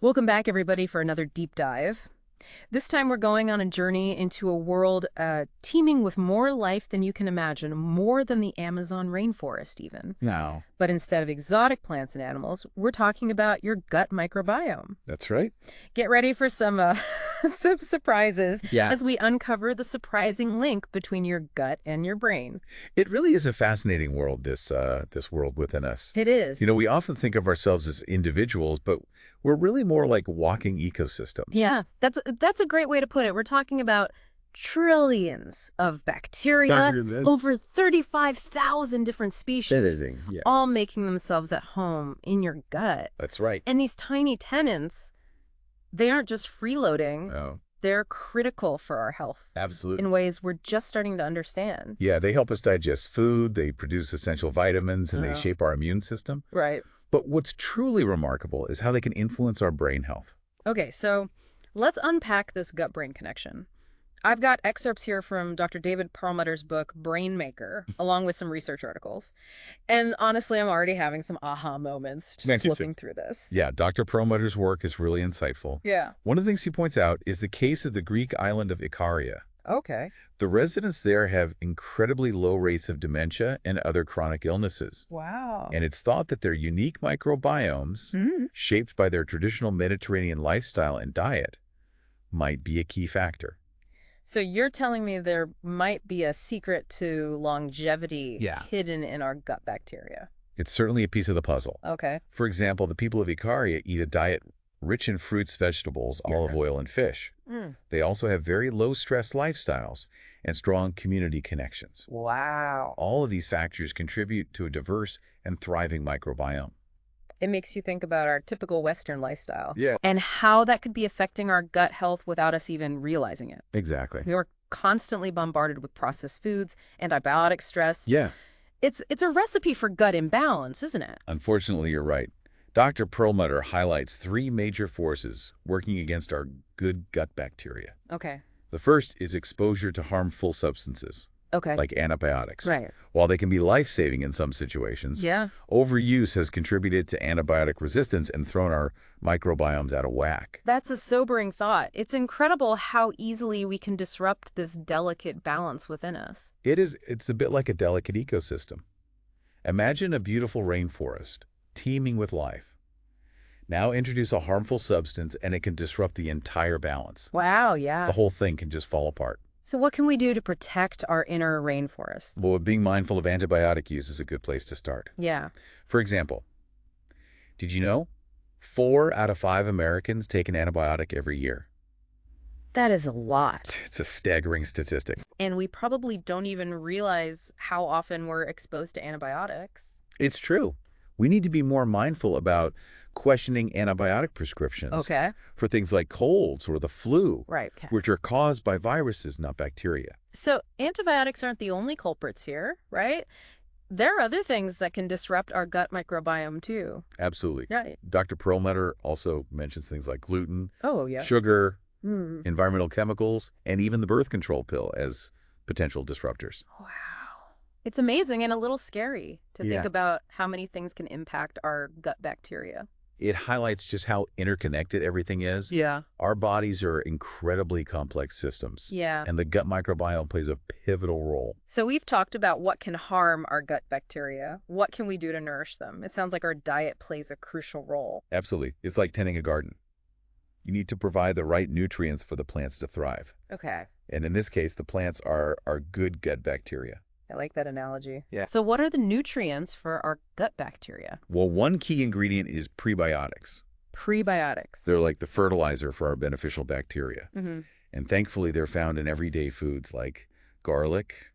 Welcome back, everybody, for another deep dive. This time we're going on a journey into a world teeming with more life than you can imagine, more than the Amazon rainforest even. No. But instead of exotic plants and animals, we're talking about your gut microbiome. That's right. Get ready for some some surprises Yeah. as we uncover the surprising link between your gut and your brain. It really is a fascinating world, this world within us. It is. We often think of ourselves as individuals, but we're really more like walking ecosystems. Yeah, that's a great way to put it. We're talking about trillions of bacteria, over 35,000 different species, Yeah. all making themselves at home in your gut. That's right. And these tiny tenants, they aren't just freeloading, Oh, they're critical for our health absolutely. in ways we're just starting to understand. Yeah, they help us digest food, they produce essential vitamins, and they Oh. shape our immune system. Right. But what's truly remarkable is how they can influence our brain health. Okay, so let's unpack this gut-brain connection. I've got excerpts here from Dr. David Perlmutter's book, Brain Maker, along with some research articles. And honestly, I'm already having some aha moments just Interesting. looking through this. Yeah, Dr. Perlmutter's work is really insightful. Yeah. One of the things he points out is the case of the Greek island of Icaria. Okay. The residents there have incredibly low rates of dementia and other chronic illnesses. Wow. And it's thought that their unique microbiomes, shaped by their traditional Mediterranean lifestyle and diet, might be a key factor. So you're telling me there might be a secret to longevity Yeah. hidden in our gut bacteria. It's certainly a piece of the puzzle. Okay. For example, the people of Icaria eat a diet rich in fruits, vegetables, olive oil, and fish. Mm. They also have very low-stress lifestyles and strong community connections. Wow. All of these factors contribute to a diverse and thriving microbiome. It makes you think about our typical Western lifestyle. Yeah. And how that could be affecting our gut health without us even realizing it. Exactly. We are constantly bombarded with processed foods, antibiotic stress. Yeah. It's a recipe for gut imbalance, isn't it? Unfortunately, you're right. Dr. Perlmutter highlights three major forces working against our good gut bacteria. Okay. The first is exposure to harmful substances, Okay. like antibiotics. Right. While they can be life-saving in some situations, Yeah. overuse has contributed to antibiotic resistance and thrown our microbiomes out of whack. That's a sobering thought. It's incredible how easily we can disrupt this delicate balance within us. It's a bit like a delicate ecosystem. Imagine a beautiful rainforest, teeming with life. Now introduce a harmful substance and it can disrupt the entire balance. Wow, yeah. The whole thing can just fall apart. So what can we do to protect our inner rainforest? Well, being mindful of antibiotic use is a good place to start. Yeah. For example, did you know 4 out of 5 Americans take an antibiotic every year? That is a lot. It's a staggering statistic. And we probably don't even realize how often we're exposed to antibiotics. It's true. We need to be more mindful about questioning antibiotic prescriptions Okay. for things like colds or the flu, Right. Okay. which are caused by viruses, not bacteria. So antibiotics aren't the only culprits here, right? There are other things that can disrupt our gut microbiome too. Absolutely. Right. Dr. Perlmutter also mentions things like gluten, Oh, yeah. sugar, Hmm. environmental chemicals, and even the birth control pill as potential disruptors. Wow. It's amazing and a little scary to Yeah. think about how many things can impact our gut bacteria. It highlights just how interconnected everything is. Yeah. Our bodies are incredibly complex systems, Yeah. and the gut microbiome plays a pivotal role. So we've talked about what can harm our gut bacteria. What can we do to nourish them? It sounds like our diet plays a crucial role. Absolutely. It's like tending a garden. You need to provide the right nutrients for the plants to thrive. Okay. And in this case, the plants are good gut bacteria. I like that analogy. Yeah. So what are the nutrients for our gut bacteria? Well, one key ingredient is prebiotics. Prebiotics. They're like the fertilizer for our beneficial bacteria. Mm-hmm. And thankfully, they're found in everyday foods like garlic,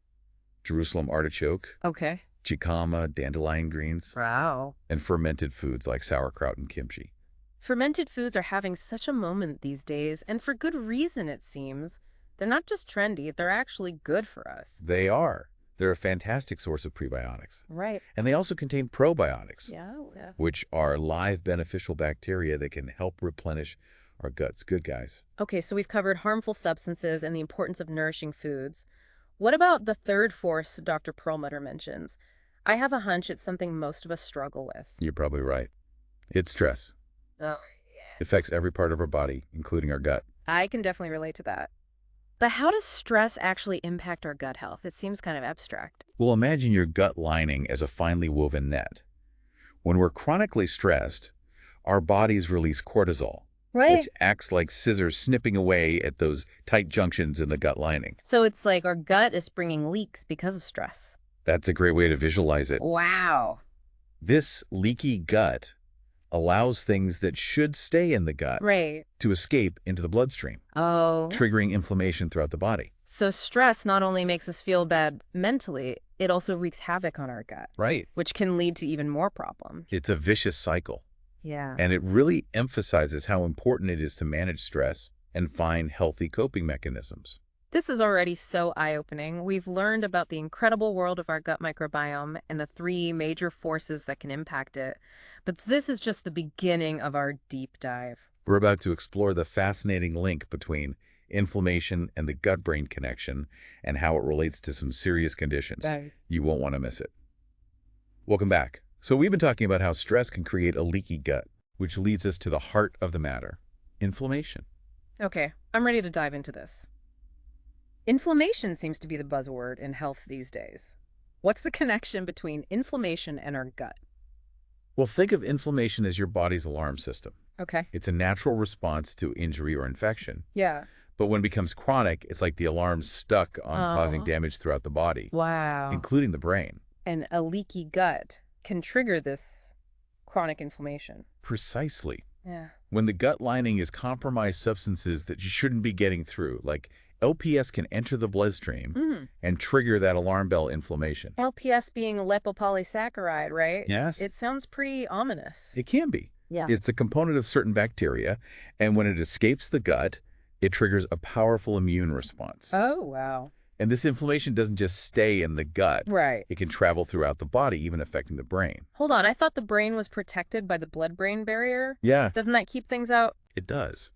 Jerusalem artichoke, Okay. jicama, dandelion greens, Wow. and fermented foods like sauerkraut and kimchi. Fermented foods are having such a moment these days, and for good reason, it seems. They're not just trendy, they're actually good for us. They are. They're a fantastic source of prebiotics. Right. And they also contain probiotics, Yeah. Yeah. which are live beneficial bacteria that can help replenish our guts. Good guys. Okay, so we've covered harmful substances and the importance of nourishing foods. What about the third force Dr. Perlmutter mentions? I have a hunch it's something most of us struggle with. You're probably right. It's stress. Oh, It affects every part of our body, including our gut. I can definitely relate to that. But how does stress actually impact our gut health? It seems kind of abstract. Well, imagine your gut lining as a finely woven net. When we're chronically stressed, our bodies release cortisol, which acts like scissors snipping away at those tight junctions in the gut lining. So it's like our gut is bringing leaks because of stress. That's a great way to visualize it. Wow. This leaky gut allows things that should stay in the gut Right. to escape into the bloodstream, Oh. triggering inflammation throughout the body. So stress not only makes us feel bad mentally, it also wreaks havoc on our gut, Right. which can lead to even more problems. It's a vicious cycle, Yeah. and it really emphasizes how important it is to manage stress and find healthy coping mechanisms. This is already so eye-opening. We've learned about the incredible world of our gut microbiome and the 3 major forces that can impact it. But this is just the beginning of our deep dive. We're about to explore the fascinating link between inflammation and the gut-brain connection and how it relates to some serious conditions. You won't want to miss it. Welcome back. So we've been talking about how stress can create a leaky gut, which leads us to the heart of the matter, inflammation. Okay, I'm ready to dive into this. Inflammation seems to be the buzzword in health these days. What's the connection between inflammation and our gut? Well, think of inflammation as your body's alarm system. Okay. It's a natural response to injury or infection. Yeah. But when it becomes chronic, it's like the alarm's stuck on causing Oh. damage throughout the body, Wow. including the brain. And a leaky gut can trigger this chronic inflammation. Precisely. Yeah. When the gut lining is compromised, substances that you shouldn't be getting through, like LPS, can enter the bloodstream and trigger that alarm bell inflammation. LPS being lipopolysaccharide, right? Yes. It sounds pretty ominous. It can be. Yeah. It's a component of certain bacteria, and when it escapes the gut, it triggers a powerful immune response. Oh, wow. And this inflammation doesn't just stay in the gut. Right. It can travel throughout the body, even affecting the brain. Hold on. I thought the brain was protected by the blood-brain barrier. Yeah, Doesn't that keep things out? it does.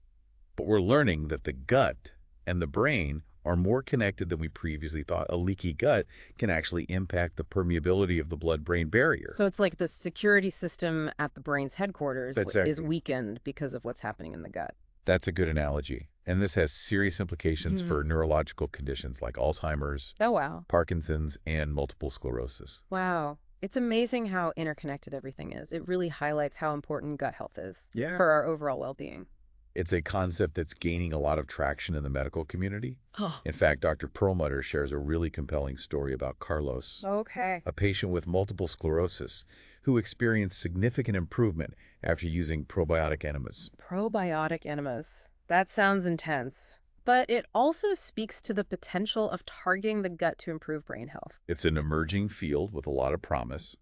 But we're learning that the gut and the brain are more connected than we previously thought. A leaky gut can actually impact the permeability of the blood-brain barrier. So it's like the security system at the brain's headquarters is Exactly. weakened because of what's happening in the gut. That's a good analogy. And this has serious implications Mhm. for neurological conditions like Alzheimer's, Oh, wow. Parkinson's, and multiple sclerosis. Wow. It's amazing how interconnected everything is. It really highlights how important gut health is Yeah. for our overall well-being. It's a concept that's gaining a lot of traction in the medical community. Oh, In fact, Dr. Perlmutter shares a really compelling story about Carlos, okay. a patient with multiple sclerosis who experienced significant improvement after using probiotic enemas. Probiotic enemas. That sounds intense. But it also speaks to the potential of targeting the gut to improve brain health. It's an emerging field with a lot of promise.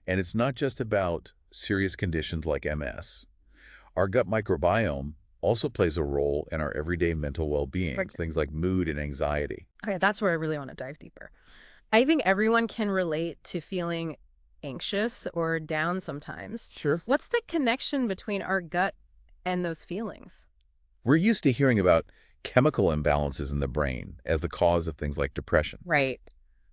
And it's not just about serious conditions like MS. Our gut microbiome also plays a role in our everyday mental well-being, Right. things like mood and anxiety. Okay, that's where I really want to dive deeper. I think everyone can relate to feeling anxious or down sometimes. Sure. What's the connection between our gut and those feelings? We're used to hearing about chemical imbalances in the brain as the cause of things like depression. Right.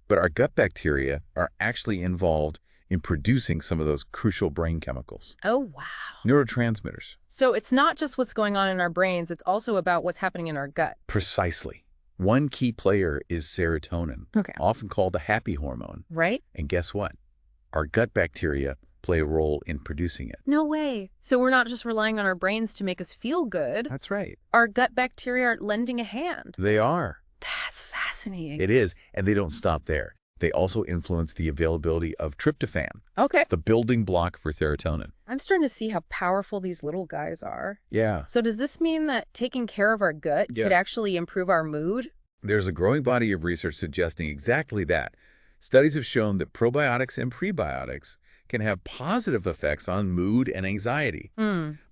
But our gut bacteria are actually involved in producing some of those crucial brain chemicals, Oh, wow. neurotransmitters. So it's not just what's going on in our brains, it's also about what's happening in our gut. Precisely. One key player is serotonin, Okay. often called the happy hormone. Right? And guess what? Our gut bacteria play a role in producing it. No way. So we're not just relying on our brains to make us feel good. That's right. Our gut bacteria are lending a hand. They are. That's fascinating. It is. And they don't stop there. They also influence the availability of tryptophan, Okay. the building block for serotonin. I'm starting to see how powerful these little guys are. Yeah. So does this mean that taking care of our gut Yes. could actually improve our mood? There's a growing body of research suggesting exactly that. Studies have shown that probiotics and prebiotics can have positive effects on mood and anxiety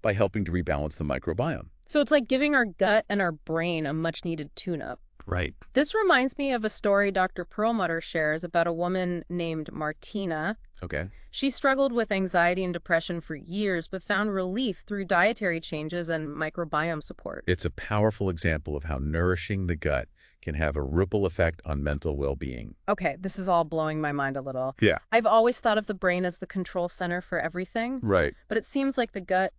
by helping to rebalance the microbiome. So it's like giving our gut and our brain a much-needed tune-up. Right. This reminds me of a story Dr. Perlmutter shares about a woman named Martina. Okay. She struggled with anxiety and depression for years, but found relief through dietary changes and microbiome support. It's a powerful example of how nourishing the gut can have a ripple effect on mental well-being. Okay, this is all blowing my mind a little. Yeah. I've always thought of the brain as the control center for everything, Right. but it seems like the gut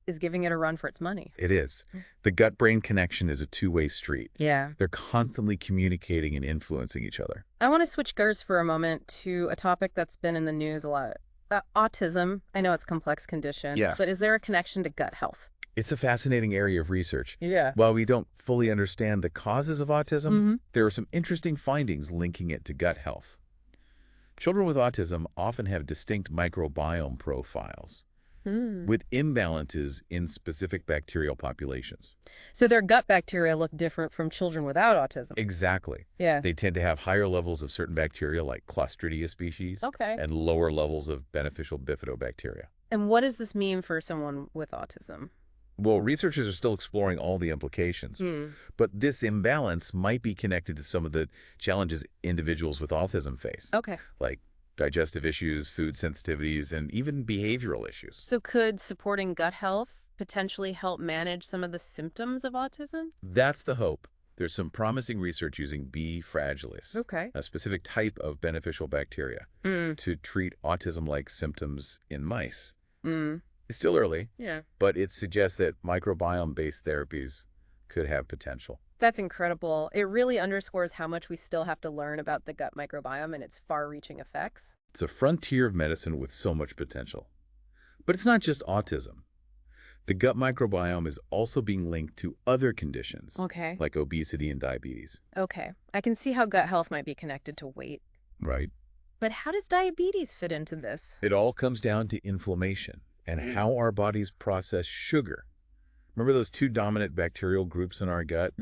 is giving it a run for its money. It is. The gut-brain connection is a two-way street. Yeah. They're constantly communicating and influencing each other. I want to switch gears for a moment to a topic that's been in the news a lot. Autism. I know it's a complex condition, but is there a connection to gut health? It's a fascinating area of research. Yeah. While we don't fully understand the causes of autism, there are some interesting findings linking it to gut health. Children with autism often have distinct microbiome profiles with imbalances in specific bacterial populations. So their gut bacteria look different from children without autism. Exactly. Yeah. They tend to have higher levels of certain bacteria like Clostridia species and lower levels of beneficial bifidobacteria. And what does this mean for someone with autism? Well, researchers are still exploring all the implications, but this imbalance might be connected to some of the challenges individuals with autism face, like digestive issues, food sensitivities, and even behavioral issues. So could supporting gut health potentially help manage some of the symptoms of autism? That's the hope. There's some promising research using B. fragilis, a specific type of beneficial bacteria, to treat autism-like symptoms in mice. It's still early, but it suggests that microbiome-based therapies could have potential. That's incredible. It really underscores how much we still have to learn about the gut microbiome and its far-reaching effects. It's a frontier of medicine with so much potential. But it's not just autism. The gut microbiome is also being linked to other conditions, like obesity and diabetes. I can see how gut health might be connected to weight. Right. But how does diabetes fit into this? It all comes down to inflammation and how our bodies process sugar. Remember those two dominant bacterial groups in our gut,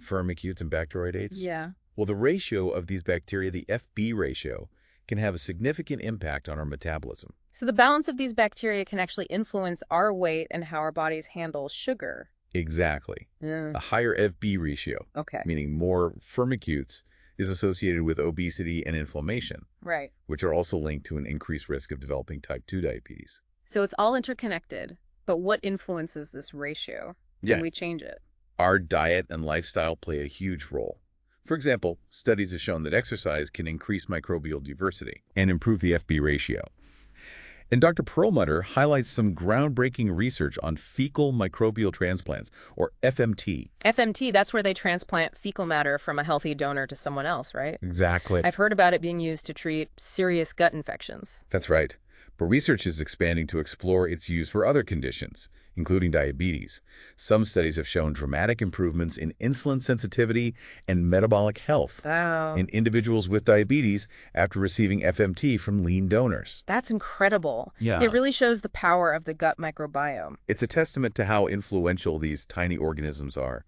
Firmicutes and Bacteroidetes? Yeah. Well, the ratio of these bacteria, the FB ratio, can have a significant impact on our metabolism. So the balance of these bacteria can actually influence our weight and how our bodies handle sugar. Exactly. A higher FB ratio, meaning more Firmicutes, is associated with obesity and inflammation, which are also linked to an increased risk of developing type 2 diabetes. So it's all interconnected. But what influences this ratio? Can we change it? Our diet and lifestyle play a huge role. For example, studies have shown that exercise can increase microbial diversity and improve the FB ratio. And Dr. Perlmutter highlights some groundbreaking research on fecal microbial transplants, or FMT. FMT, that's where they transplant fecal matter from a healthy donor to someone else, right? Exactly. I've heard about it being used to treat serious gut infections. That's right. But research is expanding to explore its use for other conditions, including diabetes. Some studies have shown dramatic improvements in insulin sensitivity and metabolic health in individuals with diabetes after receiving FMT from lean donors. That's incredible. Yeah. It really shows the power of the gut microbiome. It's a testament to how influential these tiny organisms are.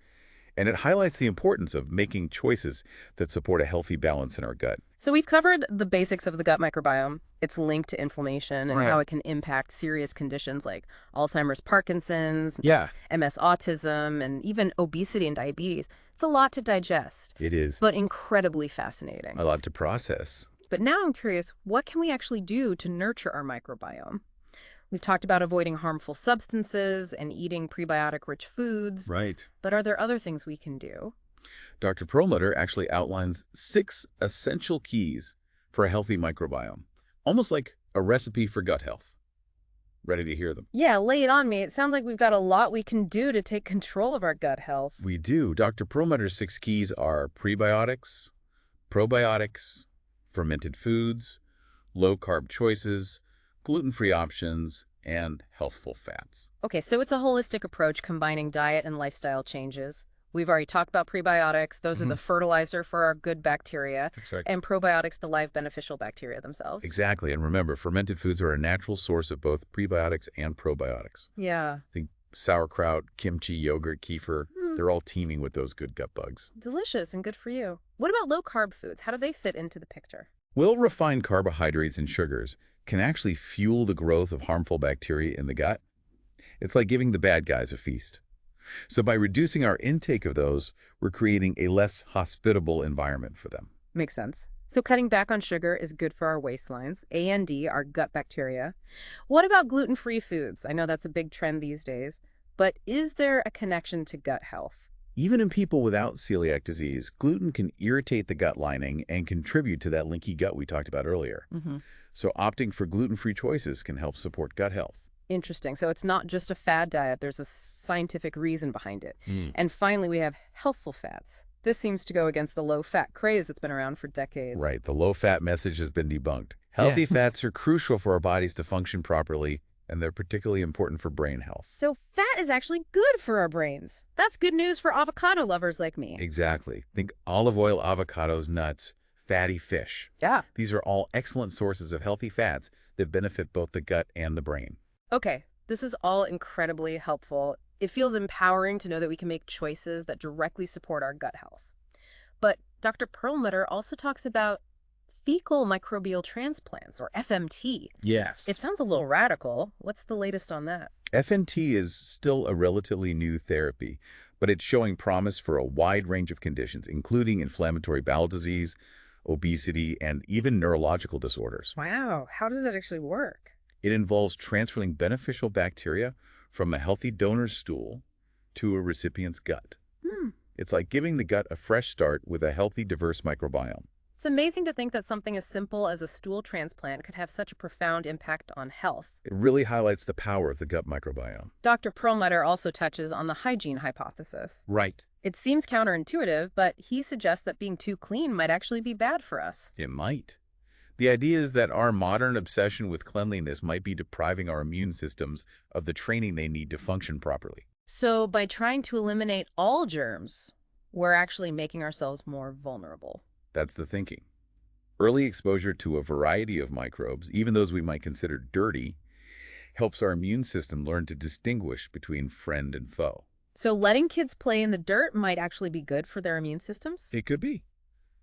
And it highlights the importance of making choices that support a healthy balance in our gut. So we've covered the basics of the gut microbiome. It's linked to inflammation and how it can impact serious conditions like Alzheimer's, Parkinson's, MS, autism, and even obesity and diabetes. It's a lot to digest. It is. But incredibly fascinating. A lot to process. But now I'm curious, what can we actually do to nurture our microbiome? We've talked about avoiding harmful substances and eating prebiotic-rich foods. Right. But are there other things we can do? Dr. Perlmutter actually outlines 6 essential keys for a healthy microbiome, almost like a recipe for gut health. Ready to hear them? Yeah, lay it on me. It sounds like we've got a lot we can do to take control of our gut health. We do. Dr. Perlmutter's 6 keys are prebiotics, probiotics, fermented foods, low-carb choices, gluten-free options, and healthful fats. Okay, so it's a holistic approach combining diet and lifestyle changes. We've already talked about prebiotics. Those are the fertilizer for our good bacteria. And probiotics, the live beneficial bacteria themselves. Exactly. And remember, fermented foods are a natural source of both prebiotics and probiotics. Yeah. Think sauerkraut, kimchi, yogurt, kefir. They're all teeming with those good gut bugs. Delicious and good for you. What about low-carb foods? How do they fit into the picture? Well-refined carbohydrates and sugars can actually fuel the growth of harmful bacteria in the gut. It's like giving the bad guys a feast. So by reducing our intake of those, we're creating a less hospitable environment for them. Makes sense. So cutting back on sugar is good for our waistlines, A and D, our gut bacteria. What about gluten-free foods? I know that's a big trend these days, but is there a connection to gut health? Even in people without celiac disease, gluten can irritate the gut lining and contribute to that leaky gut we talked about earlier. So opting for gluten-free choices can help support gut health. Interesting. So it's not just a fad diet. There's a scientific reason behind it. Mm. And finally, we have healthful fats. This seems to go against the low-fat craze that's been around for decades. Right. The low-fat message has been debunked. Yeah. Healthy fats are crucial for our bodies to function properly, and they're particularly important for brain health. So fat is actually good for our brains. That's good news for avocado lovers like me. Exactly. Think olive oil, avocados, nuts, fatty fish. Yeah. These are all excellent sources of healthy fats that benefit both the gut and the brain. Okay, this is all incredibly helpful. It feels empowering to know that we can make choices that directly support our gut health. But Dr. Perlmutter also talks about fecal microbial transplants, or FMT. Yes. It sounds a little radical. What's the latest on that? FMT is still a relatively new therapy, but it's showing promise for a wide range of conditions, including inflammatory bowel disease, obesity, and even neurological disorders. Wow, how does that actually work? It involves transferring beneficial bacteria from a healthy donor's stool to a recipient's gut. It's like giving the gut a fresh start with a healthy, diverse microbiome. It's amazing to think that something as simple as a stool transplant could have such a profound impact on health. It really highlights the power of the gut microbiome. Dr. Perlmutter also touches on the hygiene hypothesis. Right. It seems counterintuitive, but he suggests that being too clean might actually be bad for us. It might. The idea is that our modern obsession with cleanliness might be depriving our immune systems of the training they need to function properly. So by trying to eliminate all germs, we're actually making ourselves more vulnerable. That's the thinking. Early exposure to a variety of microbes, even those we might consider dirty, helps our immune system learn to distinguish between friend and foe. So letting kids play in the dirt might actually be good for their immune systems? It could be.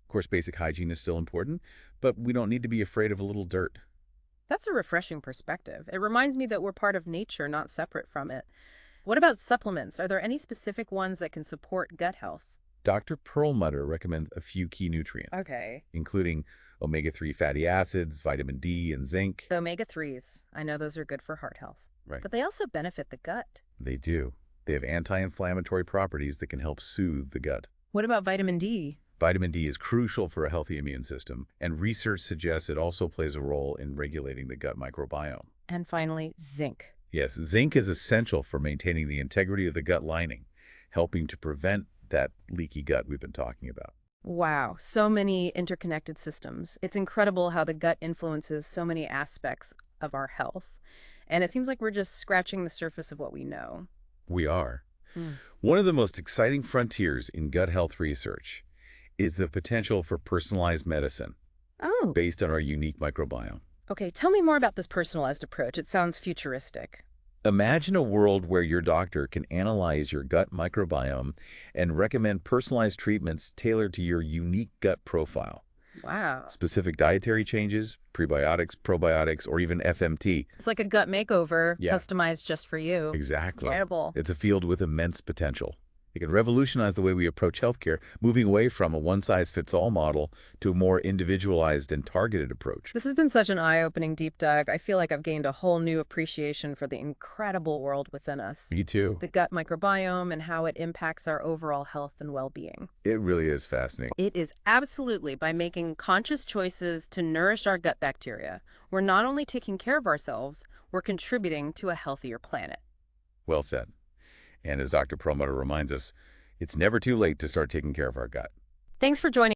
Of course, basic hygiene is still important, but we don't need to be afraid of a little dirt. That's a refreshing perspective. It reminds me that we're part of nature, not separate from it. What about supplements? Are there any specific ones that can support gut health? Dr. Perlmutter recommends a few key nutrients, Okay. including omega-3 fatty acids, vitamin D, and zinc. The omega-3s. I know those are good for heart health. Right. But they also benefit the gut. They do. They have anti-inflammatory properties that can help soothe the gut. What about vitamin D? Vitamin D is crucial for a healthy immune system, and research suggests it also plays a role in regulating the gut microbiome. And finally, zinc. Yes, zinc is essential for maintaining the integrity of the gut lining, helping to prevent that leaky gut we've been talking about. Wow, so many interconnected systems. It's incredible how the gut influences so many aspects of our health. And it seems like we're just scratching the surface of what we know. We are. Mm. One of the most exciting frontiers in gut health research is the potential for personalized medicine Oh. based on our unique microbiome. Okay, tell me more about this personalized approach. It sounds futuristic. Imagine a world where your doctor can analyze your gut microbiome and recommend personalized treatments tailored to your unique gut profile. Wow. Specific dietary changes, prebiotics, probiotics, or even FMT. It's like a gut makeover, Yeah. customized just for you. Exactly. Incredible. It's a field with immense potential. It can revolutionize the way we approach healthcare, moving away from a one-size-fits-all model to a more individualized and targeted approach. This has been such an eye-opening deep dive. I feel like I've gained a whole new appreciation for the incredible world within us. Me too. The gut microbiome and how it impacts our overall health and well-being. It really is fascinating. It is absolutely by making conscious choices to nourish our gut bacteria. We're not only taking care of ourselves, we're contributing to a healthier planet. Well said. And as Dr. Perlmutter reminds us, it's never too late to start taking care of our gut. Thanks for joining